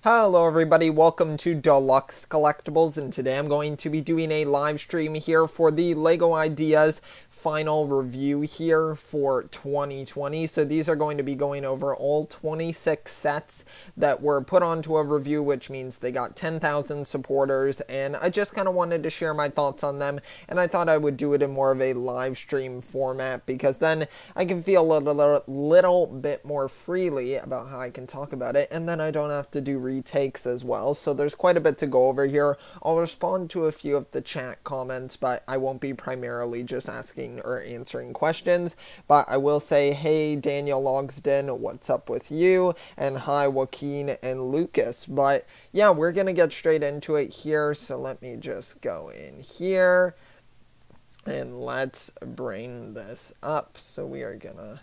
Hello everybody, welcome to Deluxe Collectibles, and today I'm going to be doing a live stream here for the LEGO Ideas final review here for 2020. So these are going to be going over all 26 sets that were put onto a review, which means they got 10,000 supporters, and I just kind of wanted to share my thoughts on them, and I thought I would do it in more of a live stream format because then I can feel a little bit more freely about how I can talk about it, and then I don't have to do retakes as well. So there's quite a bit to go over here. I'll respond to a few of the chat comments, but I won't be primarily just asking or answering questions. But I will say, hey Daniel Logsden, what's up with you? And hi Joaquin and Lucas. But yeah, we're gonna get straight into it here. So let me just go in here and let's bring this up. So we are gonna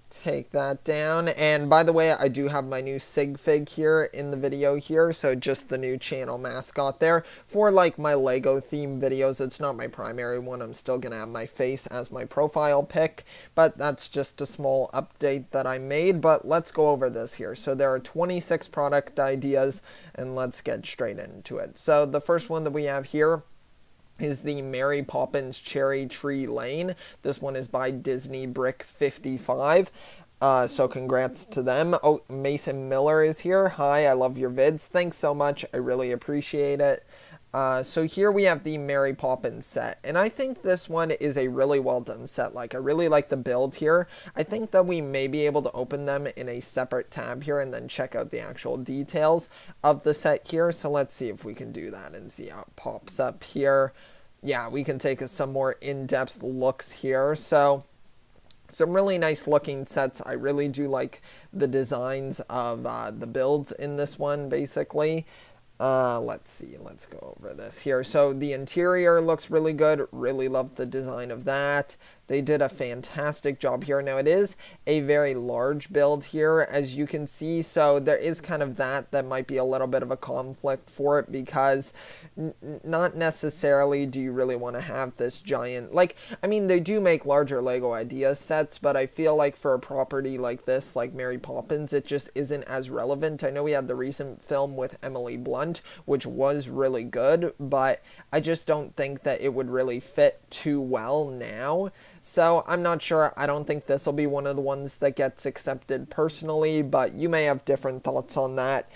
take that down, and by the way, I do have my new sig fig here in the video here, so just the new channel mascot there for like my Lego theme videos. It's not my primary one. I'm still gonna have my face as my profile pic, but that's just a small update that I made. But let's go over this here. So there are 26 product ideas, and let's get straight into it. So the first one that we have here is the Mary Poppins Cherry Tree Lane. This one is by Disney Brick 55. So congrats to them. Oh, Mason Miller is here. Hi, I love your vids. Thanks so much. I really appreciate it. So here we have the Mary Poppins set, and I think this one is a really well done set. Like, I really like the build here. I think that we may be able to open them in a separate tab here and then check out the actual details of the set here. So let's see if we can do that and see how it pops up here. Yeah, we can take some more in-depth looks here. So some really nice looking sets. I really do like the designs of the builds in this one, basically. Let's see, let's go over this here. So the interior looks really good. Really love the design of that. They did a fantastic job here. Now it is a very large build here, as you can see, so there is kind of that might be a little bit of a conflict for it, because not necessarily do you really want to have this giant, like, I mean, they do make larger Lego Ideas sets, but I feel like for a property like this, like Mary Poppins, it just isn't as relevant. I know we had the recent film with Emily Blunt, which was really good, but I just don't think that it would really fit too well now. So I'm not sure. I don't think this will be one of the ones that gets accepted personally, but you may have different thoughts on that.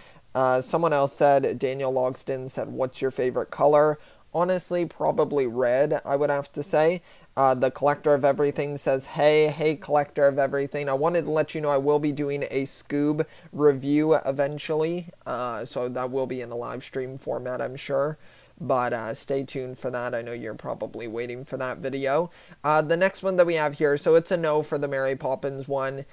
Someone else said, Daniel Logston said, what's your favorite color? Honestly, probably red, I would have to say. The Collector of Everything says, hey Collector of Everything. I wanted to let you know I will be doing a Scoob review eventually. So that will be in the live stream format, I'm sure. But stay tuned for that. I know you're probably waiting for that video. The next one that we have here, so it's a no for the Mary Poppins one.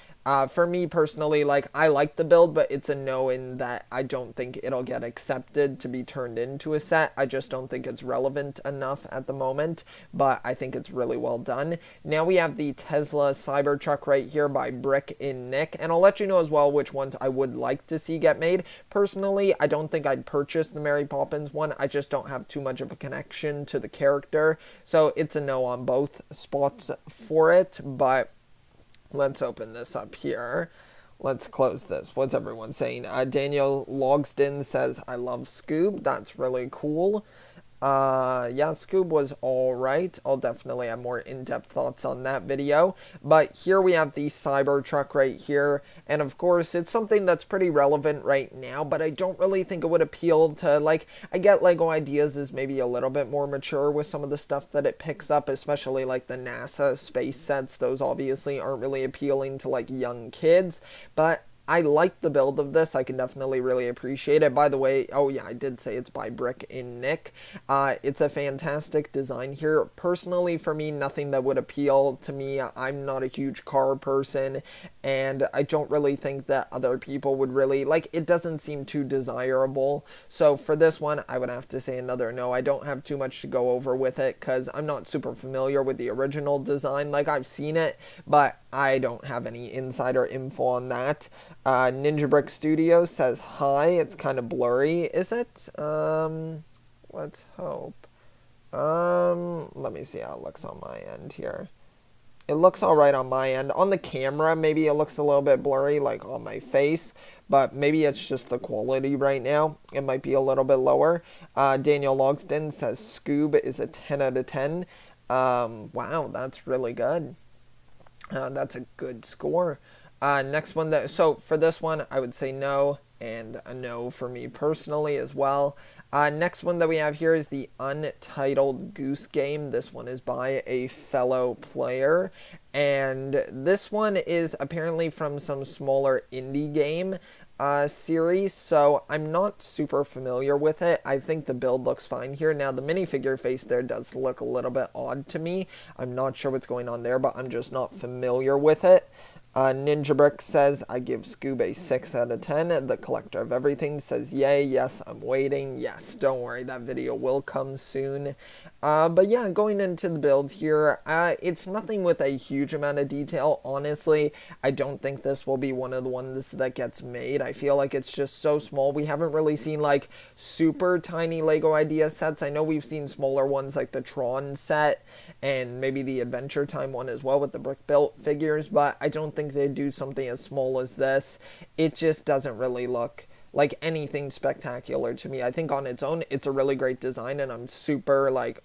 For me personally, like, I like the build, but it's a no in that I don't think it'll get accepted to be turned into a set. I just don't think it's relevant enough at the moment, but I think it's really well done. Now we have the Tesla Cybertruck right here by Brick in Nick, and I'll let you know as well which ones I would like to see get made. Personally, I don't think I'd purchase the Mary Poppins one. I just don't have too much of a connection to the character, so it's a no on both spots for it. But let's open this up here. Let's close this. What's everyone saying? Daniel Logsden says, I love Scoob. That's really cool. Yeah, Scoob was alright. I'll definitely have more in-depth thoughts on that video. But here we have the Cybertruck right here. And of course, it's something that's pretty relevant right now, but I don't really think it would appeal to, like, I get Lego Ideas is maybe a little bit more mature with some of the stuff that it picks up, especially like the NASA space sets. Those obviously aren't really appealing to like young kids, but I like the build of this. I can definitely really appreciate it. By the way, oh yeah, I did say it's by Brick in Nick. It's a fantastic design here. Personally, for me, nothing that would appeal to me. I'm not a huge car person, and I don't really think that other people would really, like, it doesn't seem too desirable. So for this one, I would have to say another no. I don't have too much to go over with it because I'm not super familiar with the original design. Like, I've seen it, but I don't have any insider info on that. Ninja Brick Studios says hi. It's kind of blurry. Is it? Let's hope. Let me see how it looks on my end here. It looks alright on my end. On the camera, maybe it looks a little bit blurry, like on my face, but maybe it's just the quality right now. It might be a little bit lower. Daniel Logston says Scoob is a 10 out of 10. Wow, that's really good. That's a good score. Next one, so for this one, I would say no, and a no for me personally as well. Next one that we have here is the Untitled Goose Game. This one is by a fellow player, and this one is apparently from some smaller indie game series, so I'm not super familiar with it. I think the build looks fine here. Now, the minifigure face there does look a little bit odd to me. I'm not sure what's going on there, but I'm just not familiar with it. Ninja Brick says, I give Scoob a 6 out of 10. The Collector of Everything says, yay, yes, I'm waiting. Yes, don't worry, that video will come soon. But yeah, going into the build here, it's nothing with a huge amount of detail. Honestly, I don't think this will be one of the ones that gets made. I feel like it's just so small. We haven't really seen like super tiny Lego idea sets. I know we've seen smaller ones like the Tron set and maybe the Adventure Time one as well with the brick built figures, but I don't think they'd do something as small as this. It just doesn't really look like anything spectacular to me. I think on its own, it's a really great design, and I'm super like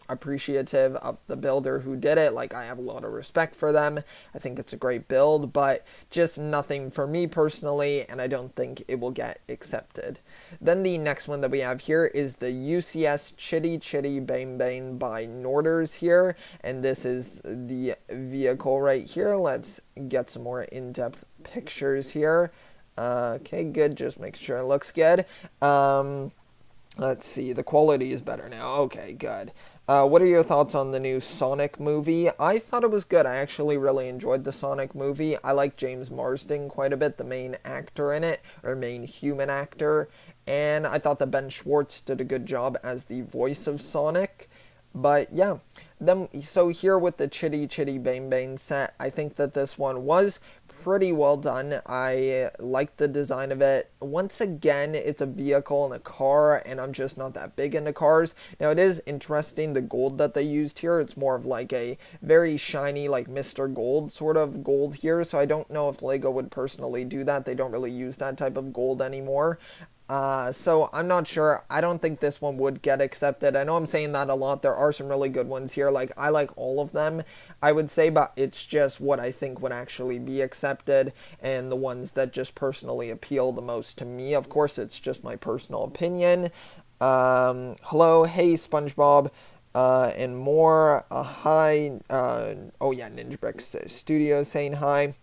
appreciative of the builder who did it. Like, I have a lot of respect for them. I think it's a great build, but just nothing for me personally, and I don't think it will get accepted. Then the next one that we have here is the UCS Chitty Chitty Bang Bang by Norders here, and this is the vehicle right here. Let's get some more in-depth pictures here. Okay, good, just make sure it looks good. Let's see, the quality is better now. Okay, good. What are your thoughts on the new Sonic movie? I thought it was good. I actually really enjoyed the Sonic movie. I like James Marsden quite a bit, the main actor in it, or main human actor. And I thought that Ben Schwartz did a good job as the voice of Sonic. But yeah, so here with the Chitty Chitty Bang Bang set, I think that this one was pretty well done. I like the design of it. Once again, it's a vehicle and a car, and I'm just not that big into cars. Now, it is interesting, the gold that they used here. It's more of like a very shiny, like Mr. Gold sort of gold here, so I don't know if Lego would personally do that. They don't really use that type of gold anymore. So I'm not sure. I don't think this one would get accepted. I know I'm saying that a lot. There are some really good ones here. Like, I like all of them, I would say, but it's just what I think would actually be accepted and the ones that just personally appeal the most to me. Of course, it's just my personal opinion. Hello, hey, SpongeBob, and more. Hi. Oh yeah, Ninja Bricks Studio saying hi.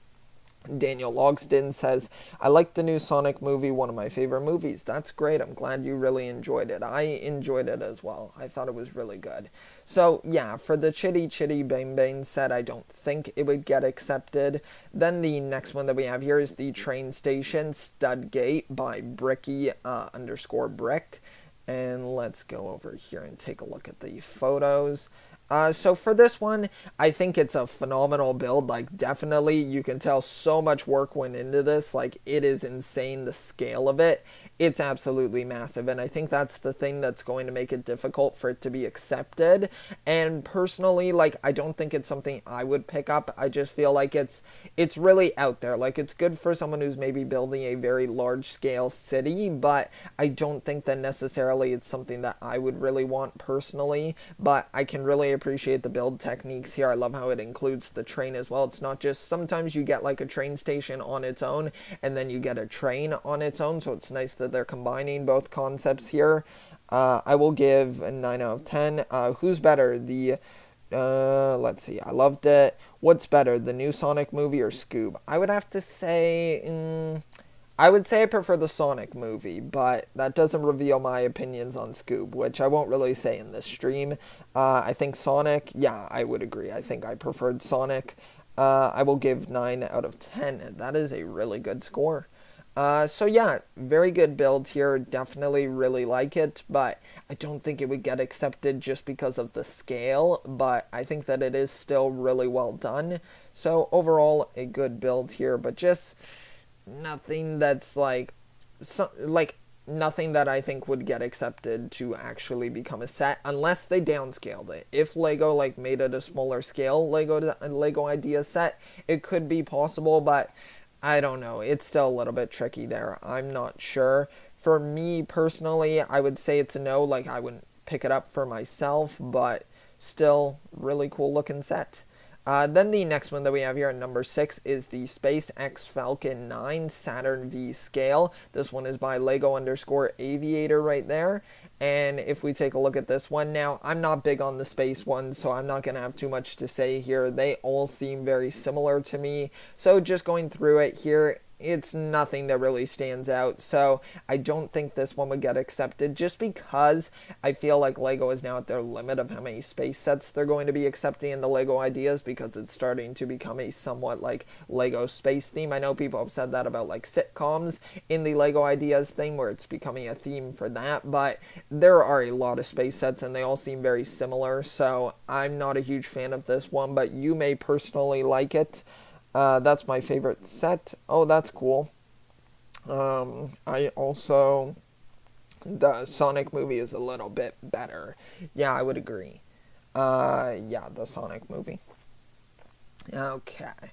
Daniel Logston says, I like the new Sonic movie, one of my favorite movies. That's great. I'm glad you really enjoyed it. I enjoyed it as well. I thought it was really good. So, yeah, for the Chitty Chitty Bang Bang set, I don't think it would get accepted. Then the next one that we have here is the Train Station Stud Gate by Bricky _ Brick. And let's go over here and take a look at the photos. So for this one, I think it's a phenomenal build. Like, definitely, you can tell so much work went into this. Like, it is insane, the scale of it. It's absolutely massive, and I think that's the thing that's going to make it difficult for it to be accepted. And personally, like, I don't think it's something I would pick up. I just feel like it's really out there. Like, it's good for someone who's maybe building a very large-scale city, but I don't think that necessarily it's something that I would really want personally. But I can really appreciate the build techniques here. I love how it includes the train as well. It's not just, sometimes you get like a train station on its own, and then you get a train on its own, so it's nice that they're combining both concepts here. I will give a 9 out of 10. Who's better? Let's see. I loved it. What's better, the new Sonic movie or Scoob? I would have to say, I would say I prefer the Sonic movie, but that doesn't reveal my opinions on Scoob, which I won't really say in this stream. I think Sonic, yeah, I would agree. I think I preferred Sonic. I will give 9 out of 10. That is a really good score. So yeah, very good build here. Definitely really like it, but I don't think it would get accepted just because of the scale, but I think that it is still really well done. So overall, a good build here, but just nothing that's like nothing that I think would get accepted to actually become a set unless they downscaled it. If Lego like made it a smaller scale Lego idea set, it could be possible, but I don't know. It's still a little bit tricky there. I'm not sure. For me personally, I would say it's a no. Like, I wouldn't pick it up for myself, but still really cool looking set. Then the next one that we have here at number 6 is the SpaceX Falcon 9 Saturn V scale. This one is by Lego_Aviator right there. And if we take a look at this one now, I'm not big on the space ones, so I'm not going to have too much to say here. They all seem very similar to me. So just going through it here, it's nothing that really stands out, so I don't think this one would get accepted just because I feel like Lego is now at their limit of how many space sets they're going to be accepting in the Lego ideas, because it's starting to become a somewhat like Lego space theme. I know people have said that about like sitcoms in the Lego ideas thing, where it's becoming a theme for that, but there are a lot of space sets and they all seem very similar, so I'm not a huge fan of this one, but you may personally like it. That's my favorite set. Oh, that's cool. I also, the Sonic movie is a little bit better. Yeah, I would agree. Yeah, the Sonic movie. Okay.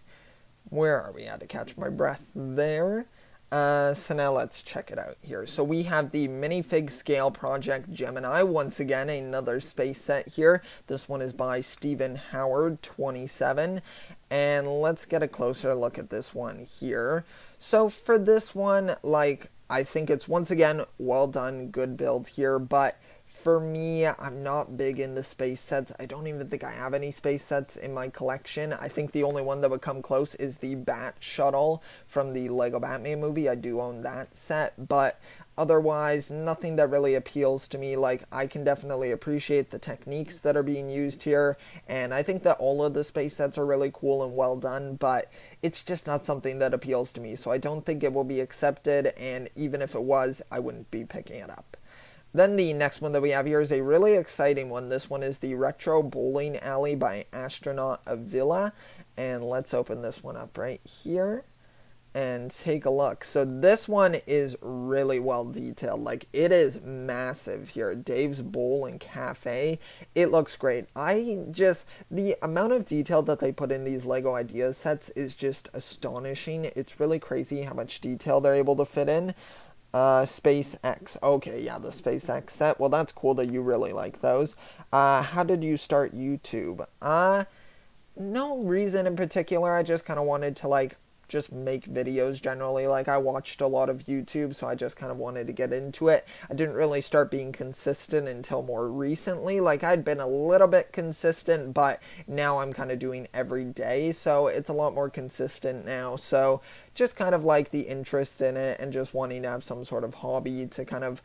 Where are we? I had to catch my breath there. So now let's check it out here. So we have the minifig scale Project Gemini. Once again, another space set here. This one is by Stephen Howard, 27. And let's get a closer look at this one here. So for this one, like, I think it's once again well done, good build here, but for me, I'm not big into space sets. I don't even think I have any space sets in my collection. I think the only one that would come close is the Bat Shuttle from the Lego Batman movie. I do own that set, but otherwise, nothing that really appeals to me. Like, I can definitely appreciate the techniques that are being used here, and I think that all of the space sets are really cool and well done, but it's just not something that appeals to me, so I don't think it will be accepted, and even if it was, I wouldn't be picking it up. Then the next one that we have here is a really exciting one. This one is the Retro Bowling Alley by Astronaut Avila, and let's open this one up right here and take a look. So this one is really well detailed. Like, it is massive here. Dave's Bowling Cafe. It looks great. The amount of detail that they put in these Lego idea sets is just astonishing. It's really crazy how much detail they're able to fit in. SpaceX. Okay, yeah, the SpaceX set. Well, that's cool that you really like those. How did you start YouTube? No reason in particular. I just kind of wanted to, like, just make videos generally. Like, I watched a lot of YouTube, so I just kind of wanted to get into it. I didn't really start being consistent until more recently. Like, I'd been a little bit consistent, but now I'm kind of doing every day, so it's a lot more consistent now. So just kind of like the interest in it and just wanting to have some sort of hobby to kind of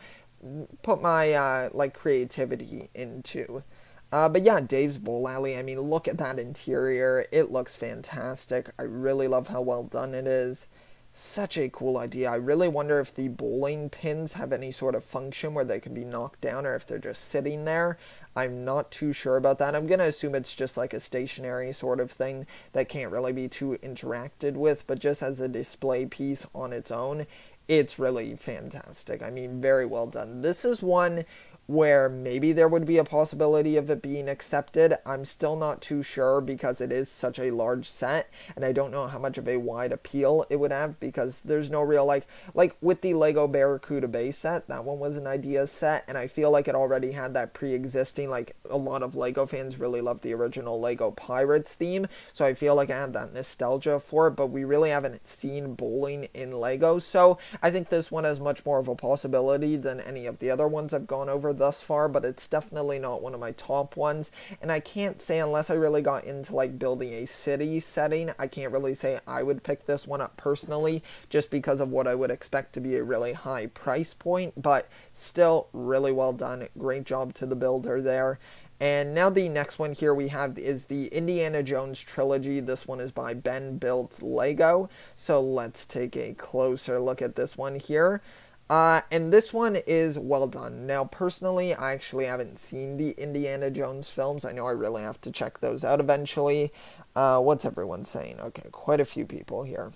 put my like creativity into. But yeah, Dave's Bowl Alley, I mean, look at that interior. It looks fantastic. I really love how well done it is. Such a cool idea. I really wonder if the bowling pins have any sort of function where they can be knocked down, or if they're just sitting there. I'm not too sure about that. I'm going to assume it's just like a stationary sort of thing that can't really be too interacted with, but just as a display piece on its own, it's really fantastic. I mean, very well done. This is one where maybe there would be a possibility of it being accepted. I'm still not too sure because it is such a large set, and I don't know how much of a wide appeal it would have, because there's no real, like with the Lego Barracuda Bay set, that one was an idea set, and I feel like it already had that pre-existing, like, a lot of Lego fans really love the original Lego Pirates theme, so I feel like I had that nostalgia for it, but we really haven't seen bowling in Lego, so I think this one has much more of a possibility than any of the other ones I've gone over thus far, but it's definitely not one of my top ones, and I can't say, unless I really got into like building a city setting, I can't really say I would pick this one up personally, just because of what I would expect to be a really high price point, but still really well done. Great job to the builder there. And now the next one here we have is the Indiana Jones Trilogy. This one is by Ben Builds Lego, so let's take a closer look at this one here. And this one is well done. Now, personally, I actually haven't seen the Indiana Jones films. I know I really have to check those out eventually. What's everyone saying? Okay, quite a few people here.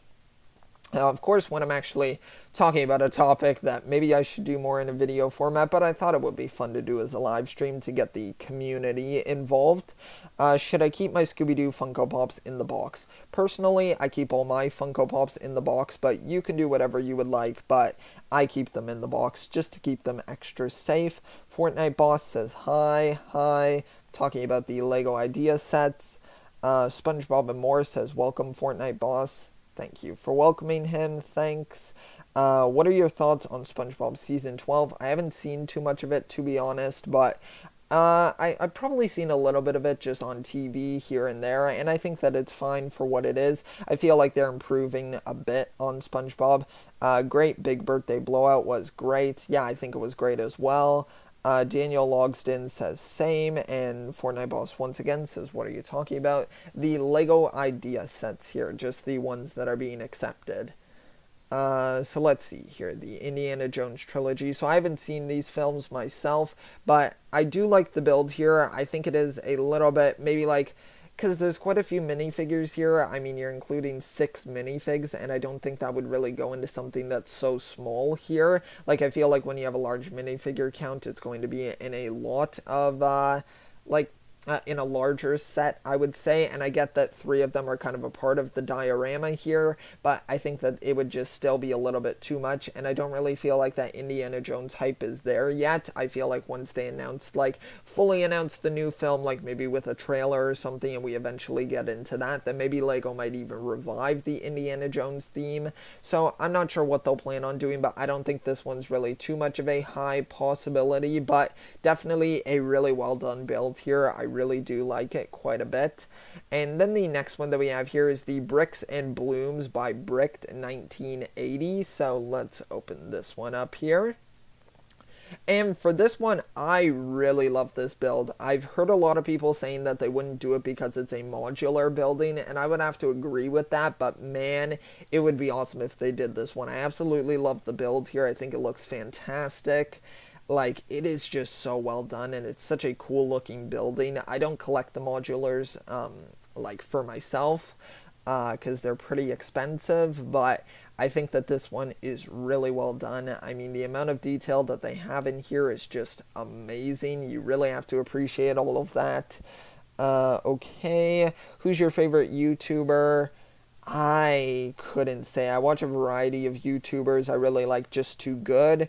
Of course, when I'm actually talking about a topic that maybe I should do more in a video format, but I thought it would be fun to do as a live stream to get the community involved. Should I keep my Scooby-Doo Funko Pops in the box? Personally, I keep all my Funko Pops in the box, but you can do whatever you would like, but I keep them in the box just to keep them extra safe. Fortnite Boss says hi, hi, talking about the Lego idea sets. SpongeBob and More says welcome Fortnite Boss. Thank you for welcoming him. Thanks. What are your thoughts on SpongeBob Season 12? I haven't seen too much of it, to be honest, but I've probably seen a little bit of it just on TV here and there, and I think that it's fine for what it is. I feel like they're improving a bit on SpongeBob. Great Big Birthday Blowout was great. Yeah, I think it was great as well. Daniel Logsden says same, and Fortnite Boss once again says, what are you talking about? The Lego idea sets here, just the ones that are being accepted. So let's see here, the Indiana Jones trilogy. So I haven't seen these films myself, but I do like the build here. I think it is a little bit, maybe like, because there's quite a few minifigures here. I mean, you're including 6 minifigs, and I don't think that would really go into something that's so small here. Like, I feel like when you have a large minifigure count, it's going to be in a lot of, in a larger set, I would say, and I get that 3 of them are kind of a part of the diorama here, but I think that it would just still be a little bit too much, and I don't really feel like that Indiana Jones hype is there yet. I feel like once they fully announce the new film, like maybe with a trailer or something, and we eventually get into that, then maybe Lego might even revive the Indiana Jones theme. So I'm not sure what they'll plan on doing, but I don't think this one's really too much of a high possibility, but definitely a really well done build here. I really do like it quite a bit. And then the next one that we have here is the Bricks and Blooms by Bricked 1980. So let's open this one up here. And for this one, I really love this build. I've heard a lot of people saying that they wouldn't do it because it's a modular building, and I would have to agree with that, but man, it would be awesome if they did this one. I absolutely love the build here. I think it looks fantastic. Like, it is just so well done, and it's such a cool looking building. I don't collect the modulars, like, for myself, because they're pretty expensive, but I think that this one is really well done. I mean, the amount of detail that they have in here is just amazing. You really have to appreciate all of that. Okay, who's your favorite YouTuber? I couldn't say. I watch a variety of YouTubers. I really like Just Too Good,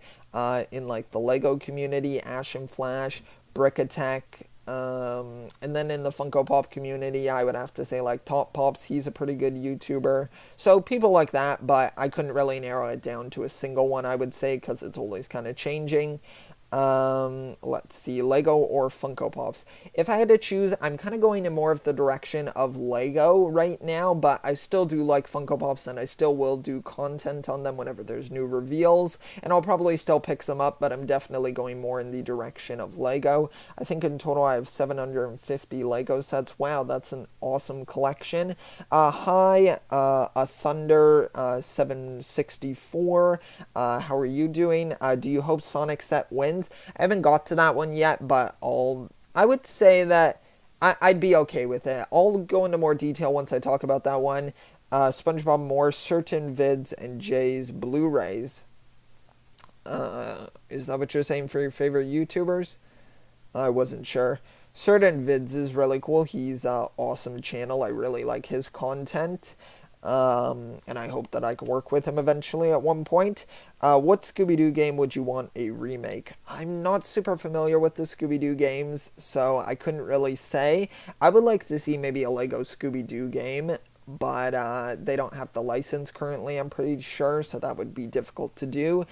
in like the Lego community, Ash and Flash, Brick Attack, and then in the Funko Pop community, I would have to say like Top Pops. He's a pretty good YouTuber. So people like that, but I couldn't really narrow it down to a single one, I would say, because it's always kind of changing. Let's see, Lego or Funko Pops. If I had to choose, I'm kind of going in more of the direction of Lego right now, but I still do like Funko Pops, and I still will do content on them whenever there's new reveals, and I'll probably still pick some up, but I'm definitely going more in the direction of Lego. I think in total I have 750 Lego sets. Wow, that's an awesome collection. Hi, a Thunder 764. How are you doing? Do you hope Sonic set wins? I haven't got to that one yet, but I would say that I'd be okay with it. I'll go into more detail once I talk about that one. SpongeBob More, Certain Vids, and Jay's Blu-rays. Is that what you're saying for your favorite YouTubers? I wasn't sure. Certain Vids is really cool. He's an awesome channel. I really like his content. And I hope that I can work with him eventually at one point. What Scooby-Doo game would you want a remake? I'm not super familiar with the Scooby-Doo games, so I couldn't really say. I would like to see maybe a Lego Scooby-Doo game, but they don't have the license currently, I'm pretty sure, so that would be difficult to do.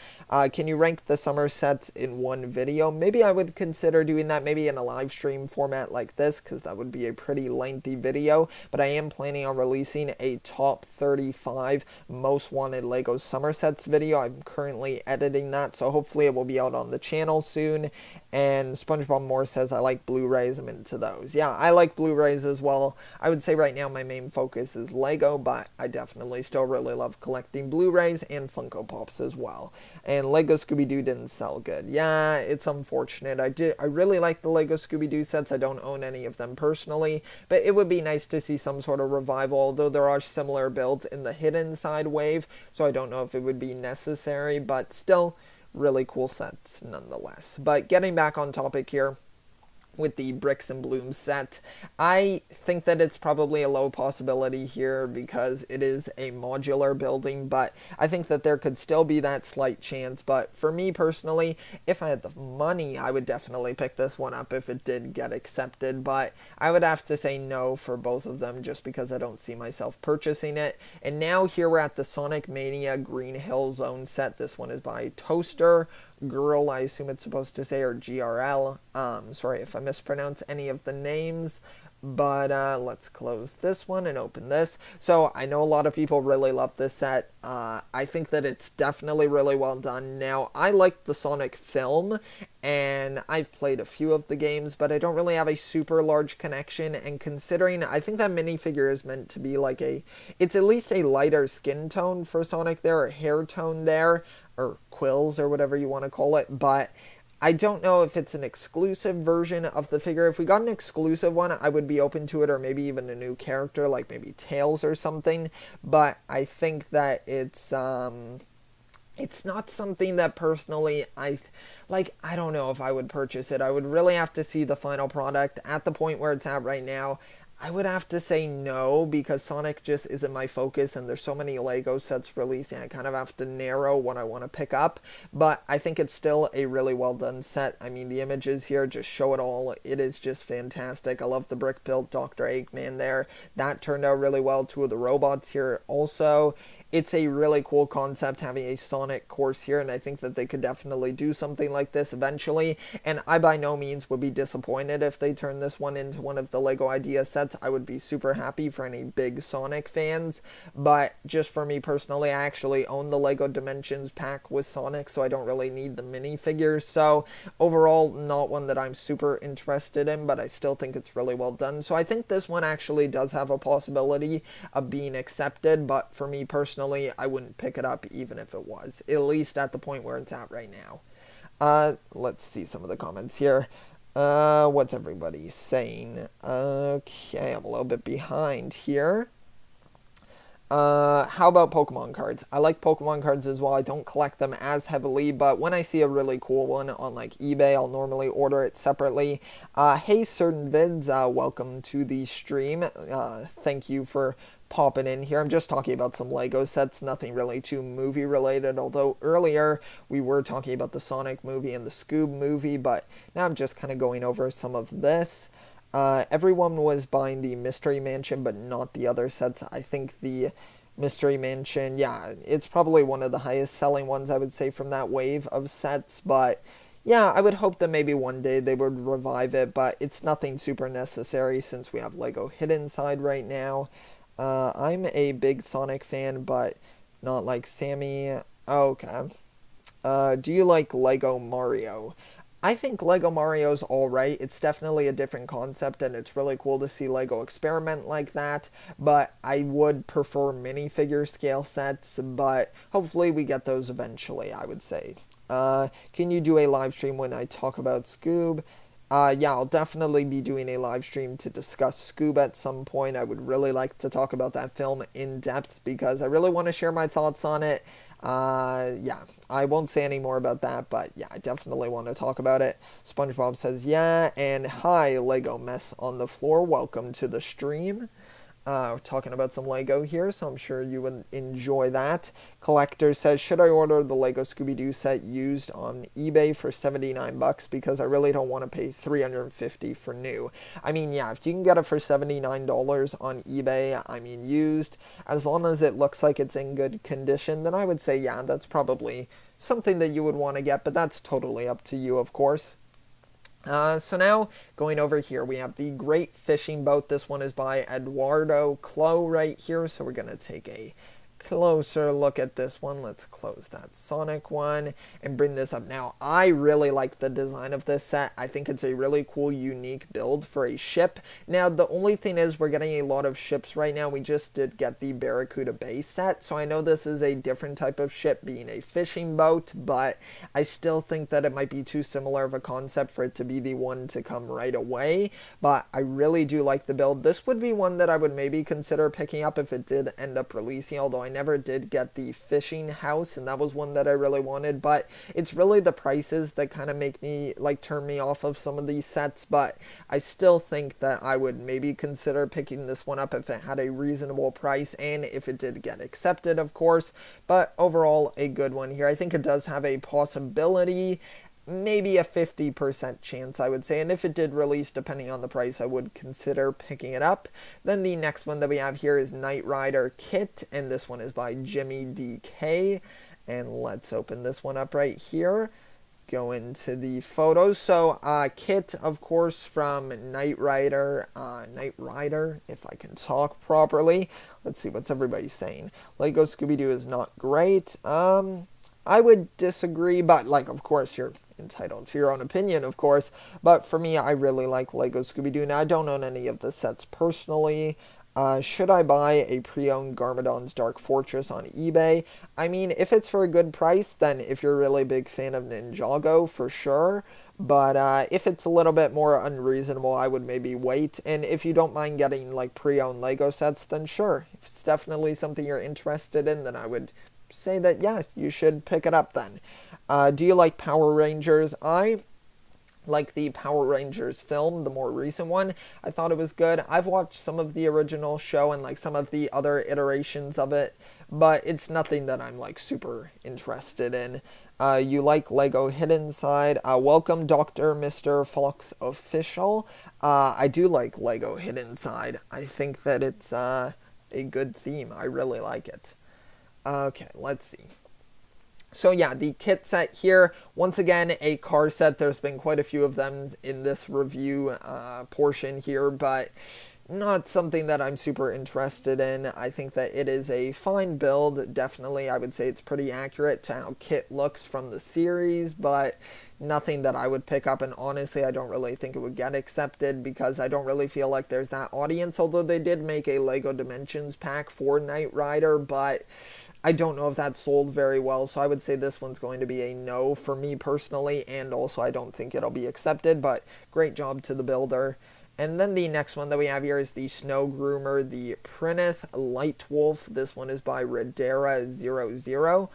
Can you rank the summer sets in one video? Maybe I would consider doing that maybe in a live stream format like this, because that would be a pretty lengthy video, but I am planning on releasing a top 35 most wanted Lego summer sets video. I'm currently editing that, so hopefully it will be out on the channel soon. And SpongeBob More says, I like Blu-rays, I'm into those. Yeah, I like Blu-rays as well. I would say right now my main focus is as Lego, but I definitely still really love collecting Blu-rays and Funko Pops as well. And Lego Scooby-Doo didn't sell good. Yeah, it's unfortunate. I really like the Lego Scooby-Doo sets. I don't own any of them personally, but it would be nice to see some sort of revival, although there are similar builds in the hidden side wave, so I don't know if it would be necessary, but still really cool sets nonetheless. But getting back on topic here, with the Bricks and Blooms set, I think that it's probably a low possibility here because it is a modular building, but I think that there could still be that slight chance. But for me personally, if I had the money, I would definitely pick this one up if it did get accepted, but I would have to say no for both of them just because I don't see myself purchasing it. And now here we're at the Sonic Mania Green Hill Zone set. This one is by Toaster Girl, I assume it's supposed to say, or GRL. Sorry if I mispronounce any of the names, but let's close this one and open this. So I know a lot of people really love this set. I think that it's definitely really well done. Now, I like the Sonic film, and I've played a few of the games, but I don't really have a super large connection, and considering I think that minifigure is meant to be like it's at least a lighter skin tone for Sonic there, or hair tone there, or quills, or whatever you want to call it, but I don't know if it's an exclusive version of the figure. If we got an exclusive one, I would be open to it, or maybe even a new character, like maybe Tails or something, but I think that it's not something that personally I don't know if I would purchase it. I would really have to see the final product. At the point where it's at right now, I would have to say no, because Sonic just isn't my focus, and there's so many Lego sets releasing, I kind of have to narrow what I want to pick up, but I think it's still a really well done set. I mean, the images here just show it all. It is just fantastic. I love the brick-built Dr. Eggman there. That turned out really well. Two of the robots here also. It's a really cool concept having a Sonic course here, and I think that they could definitely do something like this eventually, and I by no means would be disappointed if they turn this one into one of the Lego Idea sets. I would be super happy for any big Sonic fans, but just for me personally, I actually own the Lego Dimensions pack with Sonic, so I don't really need the minifigures, so overall, not one that I'm super interested in, but I still think it's really well done. So I think this one actually does have a possibility of being accepted, but for me personally, I wouldn't pick it up even if it was, at least at the point where it's at right now. Let's see some of the comments here. What's everybody saying? Okay, I'm a little bit behind here. How about Pokemon cards? I like Pokemon cards as well. I don't collect them as heavily, but when I see a really cool one on like eBay, I'll normally order it separately. Hey, Certain Vids, welcome to the stream. Thank you for popping in here. I'm just talking about some Lego sets, nothing really too movie related, although earlier we were talking about the Sonic movie and the Scoob movie, but now I'm just kind of going over some of this. Everyone was buying the Mystery Mansion, but not the other sets. I think the Mystery Mansion, yeah, it's probably one of the highest selling ones, I would say, from that wave of sets, but yeah, I would hope that maybe one day they would revive it, but it's nothing super necessary since we have Lego Hidden Side right now. I'm a big Sonic fan, but not like Sammy. Okay. Do you like Lego Mario? I think Lego Mario's alright. It's definitely a different concept, and it's really cool to see Lego experiment like that, but I would prefer minifigure scale sets, but hopefully we get those eventually, I would say. Can you do a live stream when I talk about Scoob? Yeah, I'll definitely be doing a live stream to discuss Scoob at some point. I would really like to talk about that film in depth because I really want to share my thoughts on it. Yeah, I won't say any more about that, but yeah, I definitely want to talk about it. SpongeBob says, yeah, and hi, Lego Mess on the Floor. Welcome to the stream. We're talking about some Lego here, so I'm sure you would enjoy that. Collector says, should I order the Lego Scooby-Doo set used on eBay for $79 because I really don't want to pay $350 for new? I mean, yeah, if you can get it for $79 on eBay, I mean used, as long as it looks like it's in good condition, then I would say, yeah, that's probably something that you would want to get, but that's totally up to you, of course. So now, going over here, we have the Great Fishing Boat. This one is by Eduardo Clo right here, so we're going to take a closer look at this one. Let's close that Sonic one and bring this up. Now, I really like the design of this set. I think it's a really cool, unique build for a ship. Now, the only thing is we're getting a lot of ships right now. We just did get the Barracuda Bay set, so I know this is a different type of ship, being a fishing boat, but I still think that it might be too similar of a concept for it to be the one to come right away. But I really do like the build. This would be one that I would maybe consider picking up if it did end up releasing, although I never did get the fishing house, and that was one that I really wanted. But it's really the prices that kind of make me, like, turn me off of some of these sets. But I still think that I would maybe consider picking this one up if it had a reasonable price, and if it did get accepted, of course. But overall, a good one here. I think it does have a possibility, maybe a 50% chance, I would say. And if it did release, depending on the price, I would consider picking it up. Then the next one that we have here is Knight Rider Kit, and this one is by Jimmy DK. And let's open this one up right here. Go into the photos. So, Kit, of course, from Knight Rider, if I can talk properly. Let's see, what's everybody saying? Lego Scooby-Doo is not great. I would disagree, but, like, of course, you're entitled to your own opinion, of course. But for me, I really like Lego Scooby-Doo. Now, I don't own any of the sets personally. Should I buy a pre-owned Garmadon's Dark Fortress on eBay? I mean, if it's for a good price, then if you're a really big fan of Ninjago, for sure. But if it's a little bit more unreasonable, I would maybe wait. And if you don't mind getting, like, pre-owned Lego sets, then sure. If it's definitely something you're interested in, then I would say that, yeah, you should pick it up then. Do you like Power Rangers? I like the Power Rangers film, the more recent one. I thought it was good. I've watched some of the original show and, like, some of the other iterations of it, but it's nothing that I'm, like, super interested in. You like Lego Hidden Side? Welcome, Dr. Mr. Fox Official. I do like Lego Hidden Side. I think that it's a good theme. I really like it. Okay, let's see. So yeah, the kit set here, once again, a car set. There's been quite a few of them in this review portion here, but not something that I'm super interested in. I think that it is a fine build. Definitely, I would say it's pretty accurate to how Kit looks from the series, but nothing that I would pick up. And honestly, I don't really think it would get accepted because I don't really feel like there's that audience, although they did make a Lego Dimensions pack for Knight Rider, but I don't know if that sold very well, so I would say this one's going to be a no for me personally, and also I don't think it'll be accepted, but great job to the builder. And then the next one that we have here is the Snow Groomer, the Prinith Light Wolf. This one is by Redera00.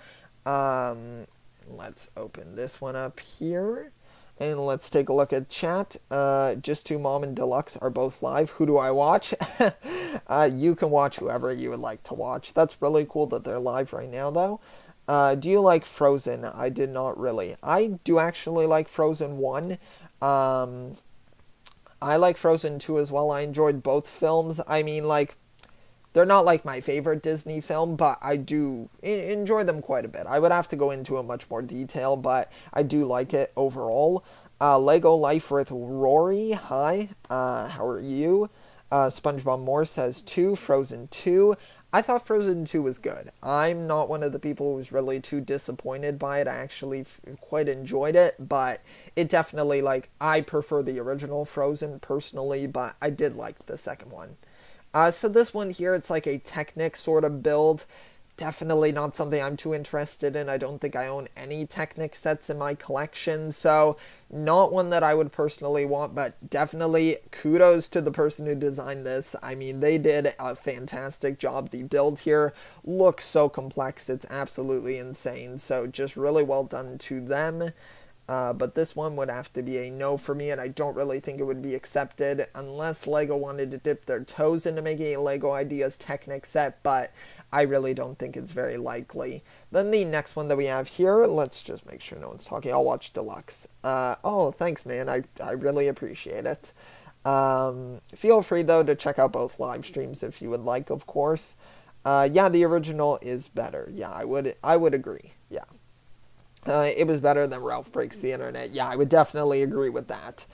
Let's open this one up here. And let's take a look at chat. Just Two Mom and Deluxe are both live. Who do I watch? You can watch whoever you would like to watch. That's really cool that they're live right now, though. Do you like Frozen? I did not really. I do actually like Frozen 1. I like Frozen 2 as well. I enjoyed both films. I mean, like, they're not like my favorite Disney film, but I do enjoy them quite a bit. I would have to go into a much more detail, but I do like it overall. Lego Life with Rory, hi, how are you? SpongeBob Moore says 2, Frozen 2. I thought Frozen 2 was good. I'm not one of the people who was really too disappointed by it. I actually quite enjoyed it, but it definitely, like, I prefer the original Frozen personally, but I did like the second one. So this one here, it's like a Technic sort of build. Definitely not something I'm too interested in. I don't think I own any Technic sets in my collection, so not one that I would personally want, but definitely kudos to the person who designed this. I mean, they did a fantastic job. The build here looks so complex. It's absolutely insane, so just really well done to them. But this one would have to be a no for me, and I don't really think it would be accepted unless LEGO wanted to dip their toes into making a LEGO Ideas Technic set, but I really don't think it's very likely. Then the next one that we have here, let's just make sure no one's talking. I'll watch Deluxe. Oh, thanks, man. I really appreciate it. Feel free, though, to check out both live streams if you would like, of course. Yeah, the original is better. Yeah, I would agree. Yeah. It was better than Ralph Breaks the Internet. Yeah, I would definitely agree with that.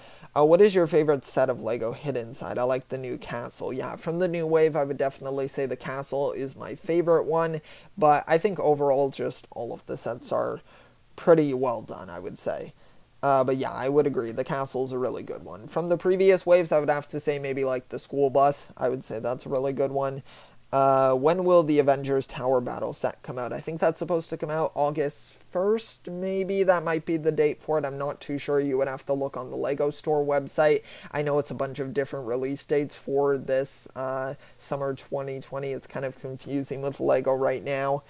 What is your favorite set of Lego hid inside? I like the new castle. Yeah, from the new wave, I would definitely say the castle is my favorite one. But I think overall, just all of the sets are pretty well done, I would say. But yeah, I would agree. The castle's a really good one. From the previous waves, I would have to say maybe like the school bus. I would say that's a really good one. When will the Avengers Tower Battle set come out? I think that's supposed to come out August 1st, maybe. That might be the date for it. I'm not too sure. You would have to look on the Lego Store website. I know it's a bunch of different release dates for this summer 2020. It's kind of confusing with Lego right now.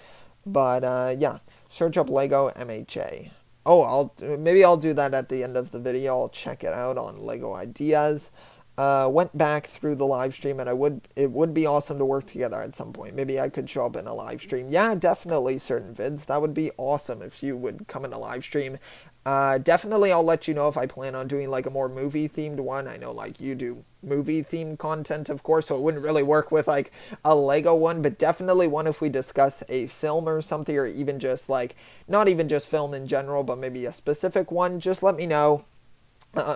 But yeah, search up Lego MHA. Oh, maybe I'll do that at the end of the video. I'll check it out on Lego Ideas. Went back through the live stream, and it would be awesome to work together at some point. Maybe I could show up in a live stream. Yeah, definitely certain vids. That would be awesome if you would come in a live stream. Definitely I'll let you know if I plan on doing like a more movie themed one. I know like you do movie themed content, of course, so it wouldn't really work with like a Lego one, but definitely one if we discuss a film or something, or even just like, not even just film in general, but maybe a specific one. Just let me know.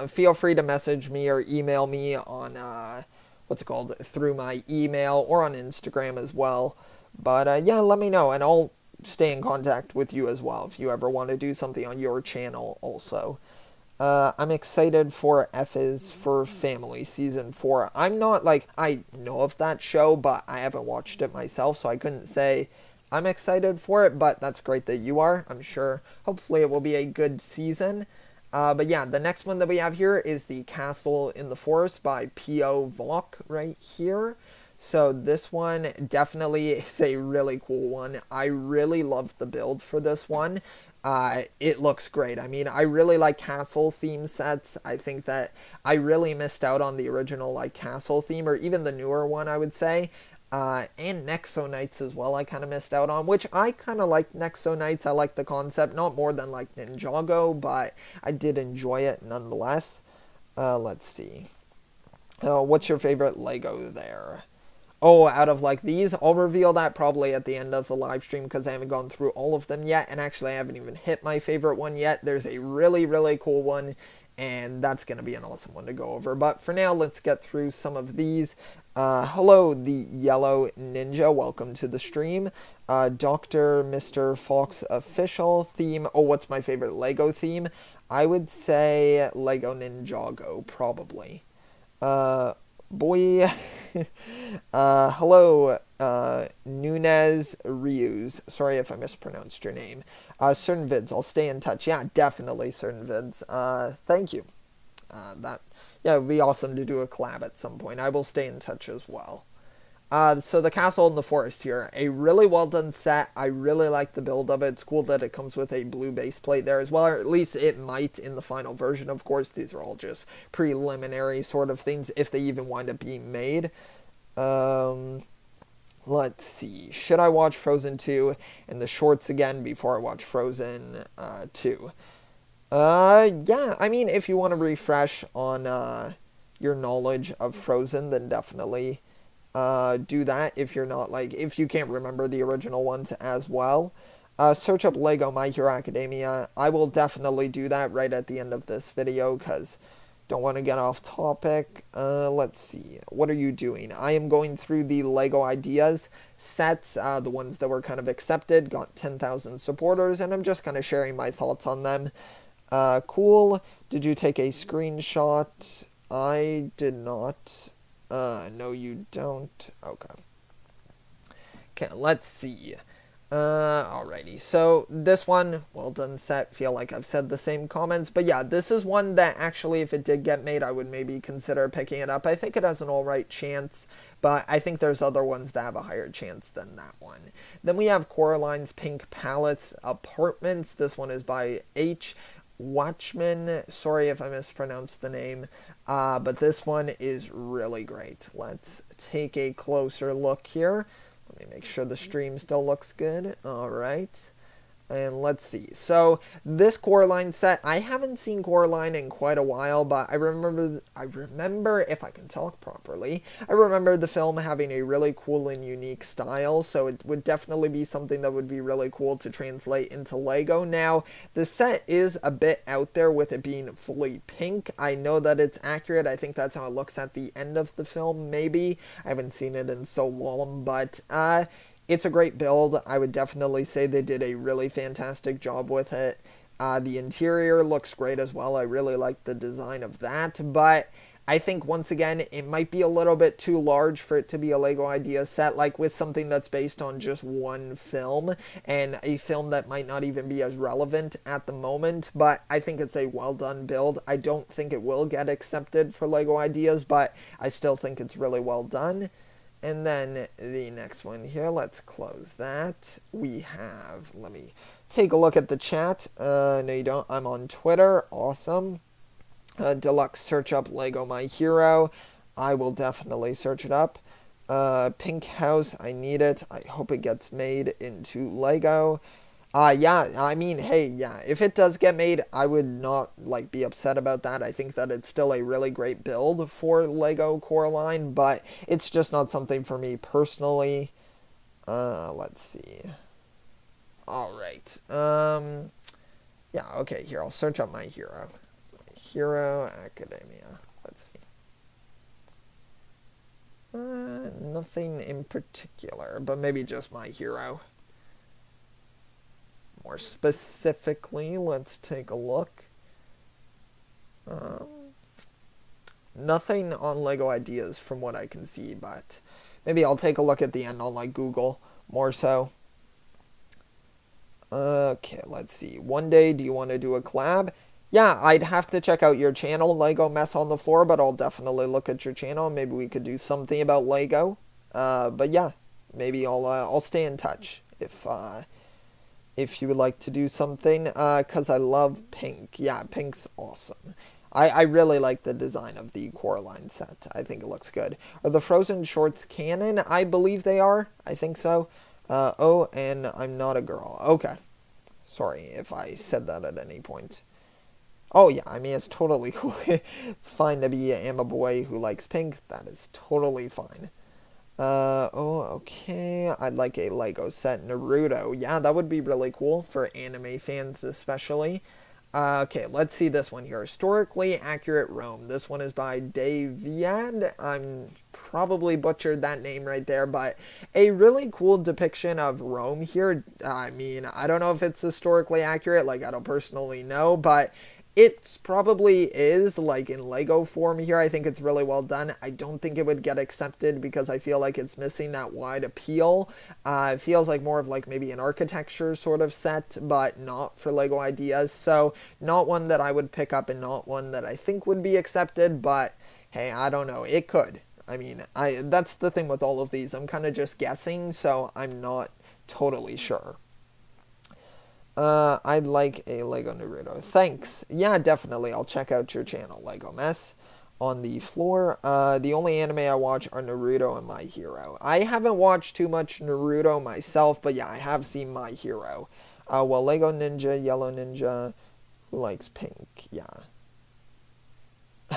Feel free to message me or email me on, through my email or on Instagram as well. But yeah, let me know, and I'll stay in contact with you as well if you ever want to do something on your channel also. I'm excited for F is for Family Season 4. I'm not, like, I know of that show, but I haven't watched it myself, so I couldn't say I'm excited for it, but that's great that you are. I'm sure, hopefully it will be a good season. But yeah, the next one that we have here is the Castle in the Forest by P.O. Vok right here. So this one definitely is a really cool one. I really love the build for this one. It looks great. I mean, I really like castle theme sets. I think that I really missed out on the original like castle theme, or even the newer one, I would say. And Nexo Knights as well, I kind of missed out on, which I kind of like Nexo Knights. I like the concept, not more than like Ninjago, but I did enjoy it nonetheless. Let's see. What's your favorite Lego there? Oh, out of like these, I'll reveal that probably at the end of the live stream because I haven't gone through all of them yet, and actually I haven't even hit my favorite one yet. There's a really, really cool one, and that's going to be an awesome one to go over. But for now, let's get through some of these. Hello, the Yellow Ninja. Welcome to the stream. Dr. Mr. Fox official theme. Oh, what's my favorite Lego theme? I would say Lego Ninjago, probably. Boy. Hello, Nunez Rius. Sorry if I mispronounced your name. Certain vids. I'll stay in touch. Yeah, definitely certain vids. Thank you. Yeah, it would be awesome to do a collab at some point. I will stay in touch as well. So the Castle in the Forest here, a really well done set. I really like the build of it. It's cool that it comes with a blue base plate there as well, or at least it might in the final version. Of course, these are all just preliminary sort of things if they even wind up being made. Let's see. Should I watch Frozen 2 and the shorts again before I watch Frozen 2? Yeah, I mean, if you want to refresh on your knowledge of Frozen, then definitely do that if you're not, like, if you can't remember the original ones as well. Search up Lego My Hero Academia. I will definitely do that right at the end of this video because don't want to get off topic. Let's see. What are you doing? I am going through the Lego Ideas sets, the ones that were kind of accepted, got 10,000 supporters, and I'm just kind of sharing my thoughts on them. Cool. Did you take a screenshot? I did not. No, you don't. Okay. Okay, let's see. Alrighty. So this one, well done set. Feel like I've said the same comments, but yeah, this is one that actually, if it did get made, I would maybe consider picking it up. I think it has an alright chance, but I think there's other ones that have a higher chance than that one. Then we have Coraline's Pink Palettes Apartments. This one is by H. Watchman. Sorry if I mispronounced the name, but this one is really great. Let's take a closer look here. Let me make sure the stream still looks good. All right. And let's see. So this Coraline set, I haven't seen Coraline in quite a while, but I remember if I can talk properly, I remember the film having a really cool and unique style, so it would definitely be something that would be really cool to translate into Lego. Now, the set is a bit out there with it being fully pink. I know that it's accurate. I think that's how it looks at the end of the film, maybe. I haven't seen it in so long, but it's a great build. I would definitely say they did a really fantastic job with it. The interior looks great as well. I really like the design of that, but I think once again, it might be a little bit too large for it to be a Lego Idea set, like with something that's based on just one film, and a film that might not even be as relevant at the moment, but I think it's a well done build. I don't think it will get accepted for Lego Ideas, but I still think it's really well done. And then the next one here, let's close that. We have, let me take a look at the chat. No, you don't. I'm on Twitter. Awesome. Deluxe, search up Lego My Hero. I will definitely search it up. Pink House, I need it. I hope it gets made into Lego. Yeah, I mean, hey, yeah, if it does get made, I would not, like, be upset about that. I think that it's still a really great build for Lego Coraline, but it's just not something for me personally. Let's see. Alright, yeah, okay, here, I'll search up My Hero. My Hero Academia. Let's see. Nothing in particular, but maybe just My Hero. More specifically, let's take a look. Nothing on Lego Ideas from what I can see, but maybe I'll take a look at the end on like Google more so. Okay, let's see. One day, do you want to do a collab? Yeah, I'd have to check out your channel, Lego Mess on the Floor, but I'll definitely look at your channel. Maybe we could do something about Lego. But yeah, maybe I'll stay in touch if you would like to do something, because I love pink. Yeah, pink's awesome. I really like the design of the Coraline set. I think it looks good. Are the Frozen shorts canon? I believe they are. I think so. Oh, and I'm not a girl. Okay. Sorry if I said that at any point. Oh, yeah, I mean, it's totally cool. It's fine to be a boy who likes pink. That is totally fine. Oh, okay. I'd like a Lego set Naruto. Yeah, that would be really cool for anime fans especially. Okay, let's see this one here. Historically Accurate Rome. This one is by Daviad. I'm probably butchered that name right there, but a really cool depiction of Rome here. I mean, I don't know if it's historically accurate, like I don't personally know, but it probably is, like, in Lego form here. I think it's really well done. I don't think it would get accepted because I feel like it's missing that wide appeal. It feels like more of, like, maybe an architecture sort of set, but not for Lego Ideas. So, not one that I would pick up and not one that I think would be accepted, but, hey, I don't know. It could. I mean, that's the thing with all of these. I'm kind of just guessing, so I'm not totally sure. I'd like a Lego Naruto. Thanks. Yeah, definitely. I'll check out your channel, Lego Mess on the Floor. The only anime I watch are Naruto and My Hero. I haven't watched too much Naruto myself, but yeah, I have seen My Hero. Well, Lego Ninja, Yellow Ninja, who likes pink? Yeah.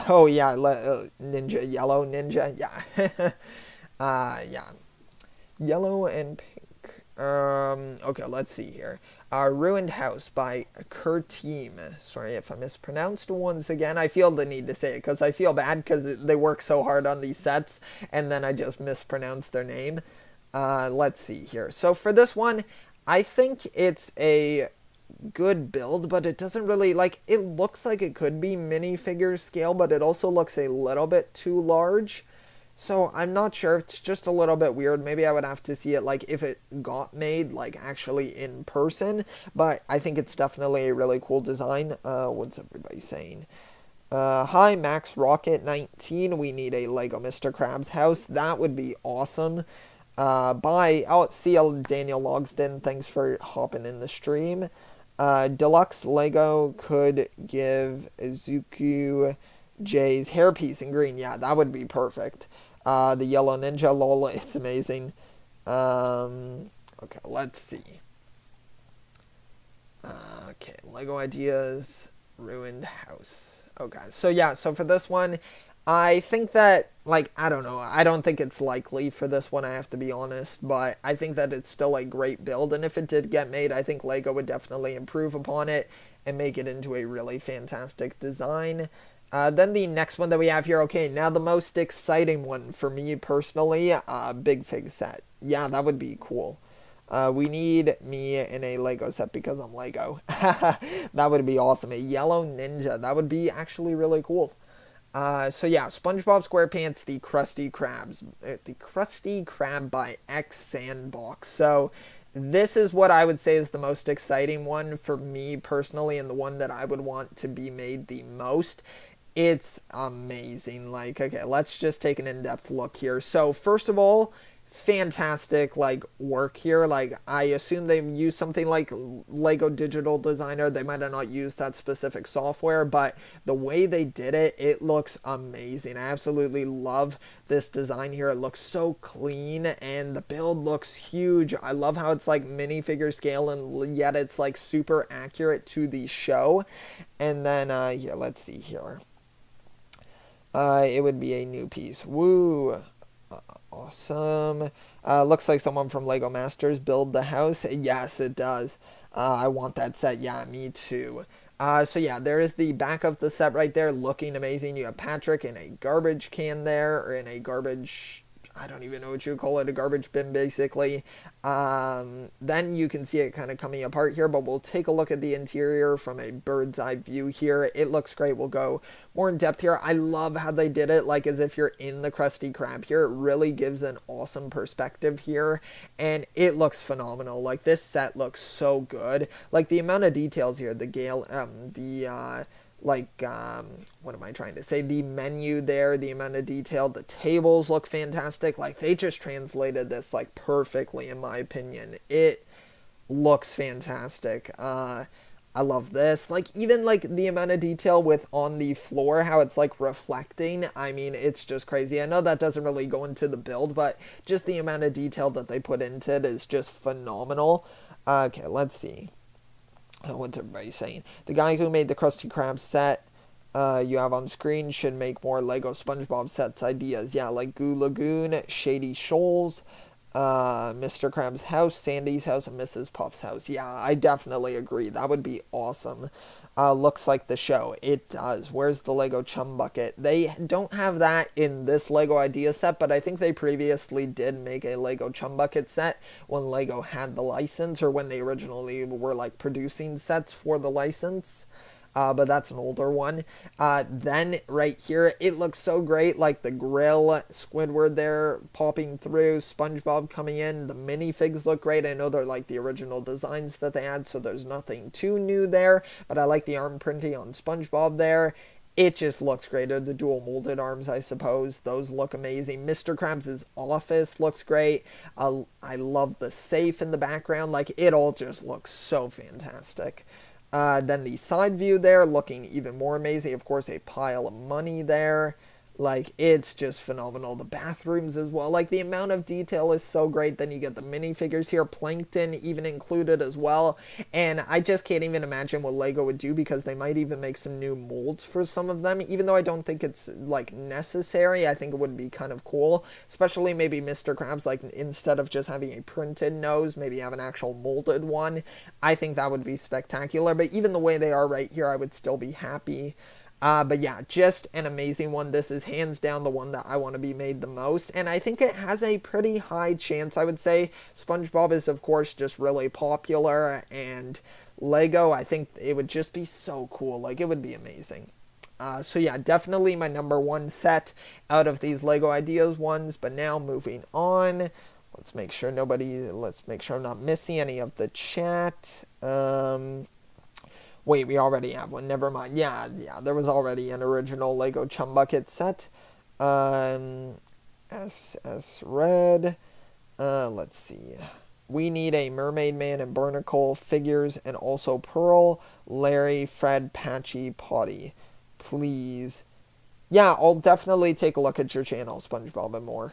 Oh, yeah, Ninja, Yellow Ninja, yeah. Yeah. Yellow and pink. Okay, let's see here. Ruined House by Kurteam. Sorry if I mispronounced once again. I feel the need to say it because I feel bad because they work so hard on these sets and then I just mispronounced their name. Let's see here. So for this one, I think it's a good build, but it doesn't really, like, it looks like it could be minifigure scale, but it also looks a little bit too large. So I'm not sure. It's just a little bit weird. Maybe I would have to see it, like, if it got made, like, actually in person. But I think it's definitely a really cool design. What's everybody saying? Hi, Max Rocket 19. We need a Lego Mr. Krabs house. That would be awesome. Bye. Oh, see you, Daniel Logsden. Thanks for hopping in the stream. Deluxe Lego could give Izuku Jay's hairpiece in green. Yeah, that would be perfect. The Yellow Ninja, lol, it's amazing. Okay, let's see. Lego Ideas Ruined House. Okay, so yeah, so for this one, I think that, like, I don't know, I don't think it's likely for this one, I have to be honest, but I think that it's still a great build, and if it did get made, I think Lego would definitely improve upon it and make it into a really fantastic design. Then the next one that we have here, okay, now the most exciting one for me personally, Big Fig set. Yeah, that would be cool. We need me in a Lego set because I'm Lego. That would be awesome. A yellow ninja. That would be actually really cool. So yeah, SpongeBob SquarePants, the Krusty Krabs, the Krusty Krab by X Sandbox. So this is what I would say is the most exciting one for me personally, and the one that I would want to be made the most. It's amazing. Like, okay, let's just take an in-depth look here. So first of all, fantastic like work here. Like, I assume they use something like Lego Digital Designer. They might have not used that specific software, but the way they did it, it looks amazing. I absolutely love this design here. It looks so clean, and the build looks huge. I love how it's like minifigure scale, and yet it's like super accurate to the show. And then yeah, let's see here. It would be a new piece. Woo! Awesome. Looks like someone from Lego Masters build the house. Yes, it does. I want that set. Yeah, me too. So yeah, there is the back of the set right there, looking amazing. You have Patrick in a garbage can there, or in a garbage, I don't even know what you call it, a garbage bin basically. Then you can see it kind of coming apart here, but we'll take a look at the interior from a bird's eye view here. It looks great. We'll go more in depth here. I love how they did it, like as if you're in the Krusty Krab here. It really gives an awesome perspective here, and it looks phenomenal. Like, this set looks so good. Like, the amount of details here, the gale, what am I trying to say? The menu there, the amount of detail, the tables look fantastic. Like, they just translated this like perfectly, in my opinion. It looks fantastic. I love this. Like, even like the amount of detail with on the floor, how it's like reflecting. I mean, it's just crazy. I know that doesn't really go into the build, but just the amount of detail that they put into it is just phenomenal. Okay, let's see. What's everybody saying? The guy who made the Krusty Krab set you have on screen should make more Lego SpongeBob sets ideas. Yeah, like Goo Lagoon, Shady Shoals, Mr. Krabs' house, Sandy's house, and Mrs. Puff's house. Yeah, I definitely agree. That would be awesome. Looks like the show. It does. Where's the Lego Chum Bucket? They don't have that in this Lego Idea set, but I think they previously did make a Lego Chum Bucket set when Lego had the license, or when they originally were like producing sets for the license. But that's an older one. Then right here, it looks so great, like the grill, Squidward there popping through, SpongeBob coming in, the minifigs look great. I know they're like the original designs that they had, so there's nothing too new there, but I like the arm printing on SpongeBob there. It just looks great. The dual molded arms, I suppose. Those look amazing. Mr. Krabs' office looks great. I love the safe in the background. Like, it all just looks so fantastic. Then the side view there, looking even more amazing. Of course, a pile of money there. Like, it's just phenomenal. The bathrooms as well. Like, the amount of detail is so great. Then you get the minifigures here. Plankton even included as well. And I just can't even imagine what Lego would do, because they might even make some new molds for some of them. Even though I don't think it's, like, necessary, I think it would be kind of cool. Especially maybe Mr. Krabs, like, instead of just having a printed nose, maybe have an actual molded one. I think that would be spectacular. But even the way they are right here, I would still be happy. But yeah, just an amazing one. This is hands down the one that I want to be made the most, and I think it has a pretty high chance, I would say. SpongeBob is, of course, just really popular, and Lego, I think it would just be so cool. Like, it would be amazing. So yeah, definitely my number one set out of these Lego Ideas ones. But now moving on, let's make sure I'm not missing any of the chat. Wait, we already have one. Never mind. Yeah, there was already an original Lego Chum Bucket set. SS Red. Let's see. We need a Mermaid Man and Barnacle figures, and also Pearl, Larry, Fred, Patchy, Potty. Please. Yeah, I'll definitely take a look at your channel, SpongeBob and more.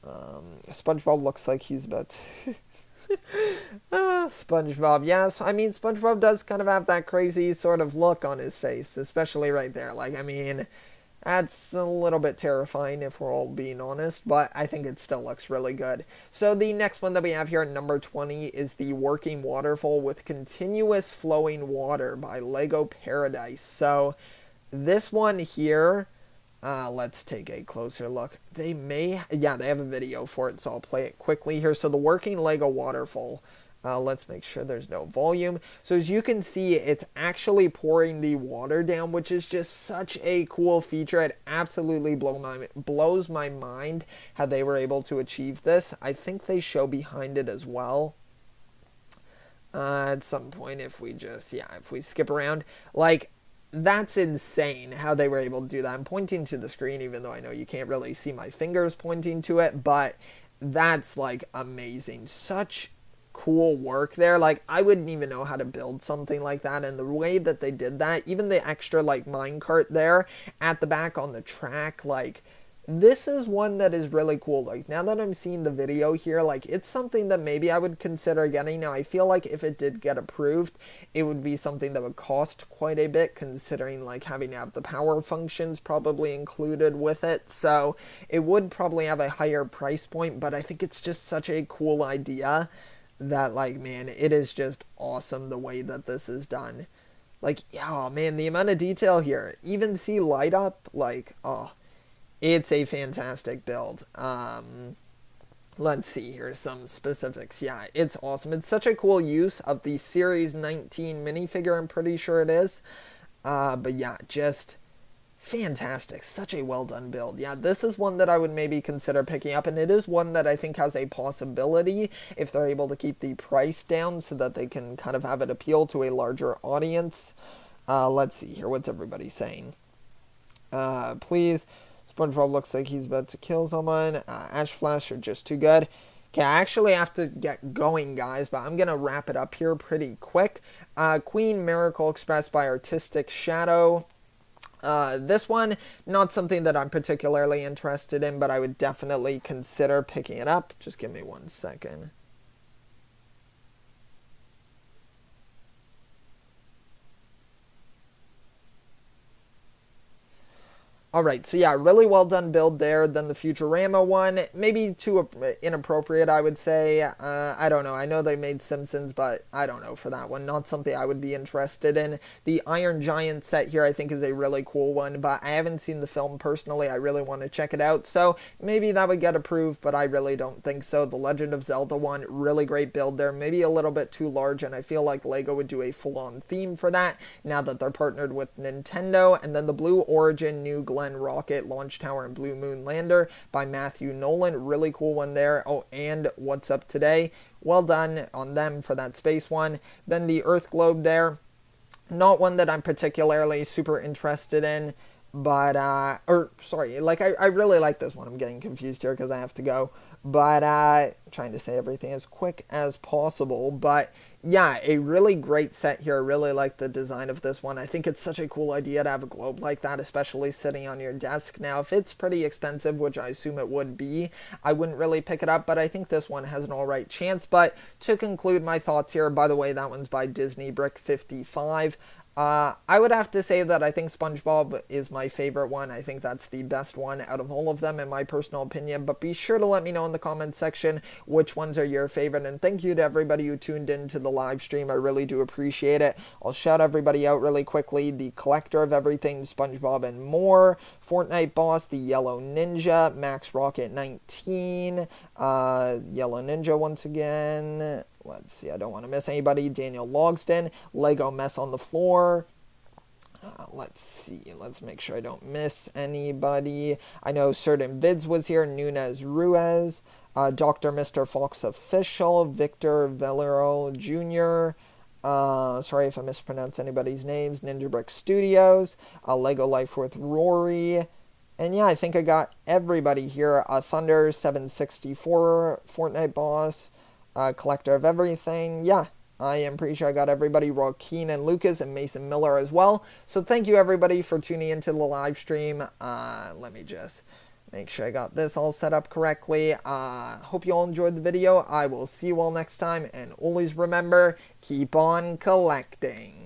SpongeBob looks like he's about to SpongeBob, yes. I mean, SpongeBob does kind of have that crazy sort of look on his face, especially right there. Like, I mean, that's a little bit terrifying if we're all being honest, but I think it still looks really good. So the next one that we have here at number 20 is the Working Waterfall with Continuous Flowing Water by Lego Paradise. So this one here, let's take a closer look. They have a video for it, so I'll play it quickly here. So the Working Lego Waterfall. Let's make sure there's no volume. So as you can see, it's actually pouring the water down, which is just such a cool feature. It absolutely blows my mind how they were able to achieve this. I think they show behind it as well. At some point, if we skip around, like, that's insane how they were able to do that. I'm pointing to the screen, even though I know you can't really see my fingers pointing to it, but that's, like, amazing. Such cool work there. Like, I wouldn't even know how to build something like that, and the way that they did that, even the extra, like, minecart there at the back on the track, like, this is one that is really cool. Like, now that I'm seeing the video here, like, it's something that maybe I would consider getting. Now, I feel like if it did get approved, it would be something that would cost quite a bit, considering, like, having to have the power functions probably included with it. So it would probably have a higher price point, but I think it's just such a cool idea that, like, man, it is just awesome the way that this is done. Like, oh man, the amount of detail here. Even see light up, like, oh, it's a fantastic build. Let's see here, some specifics. Yeah, it's awesome. It's such a cool use of the Series 19 minifigure, I'm pretty sure it is. But yeah, just fantastic. Such a well done build. Yeah, this is one that I would maybe consider picking up, and it is one that I think has a possibility if they're able to keep the price down so that they can kind of have it appeal to a larger audience. Let's see here. What's everybody saying? Please. SpongeBob looks like he's about to kill someone. Ash Flash are just too good. Okay, I actually have to get going, guys, but I'm going to wrap it up here pretty quick. Queen Miracle Express by Artistic Shadow. This one, not something that I'm particularly interested in, but I would definitely consider picking it up. Just give me 1 second. Alright, so yeah, really well done build there. Then the Futurama one, maybe too inappropriate, I would say. I don't know. I know they made Simpsons, but I don't know for that one. Not something I would be interested in. The Iron Giant set here I think is a really cool one, but I haven't seen the film personally. I really want to check it out, so maybe that would get approved, but I really don't think so. The Legend of Zelda one, really great build there. Maybe a little bit too large, and I feel like LEGO would do a full-on theme for that now that they're partnered with Nintendo. And then the Blue Origin New Glen Rocket Launch Tower and Blue Moon Lander by Matthew Nolan. Really cool one there. Oh, and What's Up Today. Well done on them for that space one. Then the Earth Globe there. Not one that I'm particularly super interested in, but, I really like this one. I'm getting confused here because I have to go. But, trying to say everything as quick as possible. But, yeah, a really great set here. I really like the design of this one. I think it's such a cool idea to have a globe like that, especially sitting on your desk. Now, if it's pretty expensive, which I assume it would be, I wouldn't really pick it up, but I think this one has an alright chance. But to conclude my thoughts here, by the way, that one's by Disney Brick 55. I would have to say that I think SpongeBob is my favorite one. I think that's the best one out of all of them in my personal opinion, but be sure to let me know in the comments section which ones are your favorite, and thank you to everybody who tuned in to the live stream. I really do appreciate it. I'll shout everybody out really quickly. The Collector of Everything, SpongeBob and More, Fortnite Boss, the Yellow Ninja, Max Rocket 19, Yellow Ninja once again. Let's see, I don't want to miss anybody. Daniel Logston, Lego Mess on the Floor. Let's see, let's make sure I don't miss anybody. I know Certain Vids was here, Nunez Ruiz, Dr. Mr. Fox Official, Victor Valero Jr., sorry if I mispronounce anybody's names, Ninja Brick Studios, Lego Life with Rory. And yeah, I think I got everybody here. Thunder 764, Fortnite Boss, Collector of Everything. Yeah, I am pretty sure I got everybody. Joaquin and Lucas and Mason Miller as well. So thank you everybody for tuning into the live stream. Let me just Make sure I got this all set up correctly. Hope you all enjoyed the video. I will see you all next time, and always remember, keep on collecting.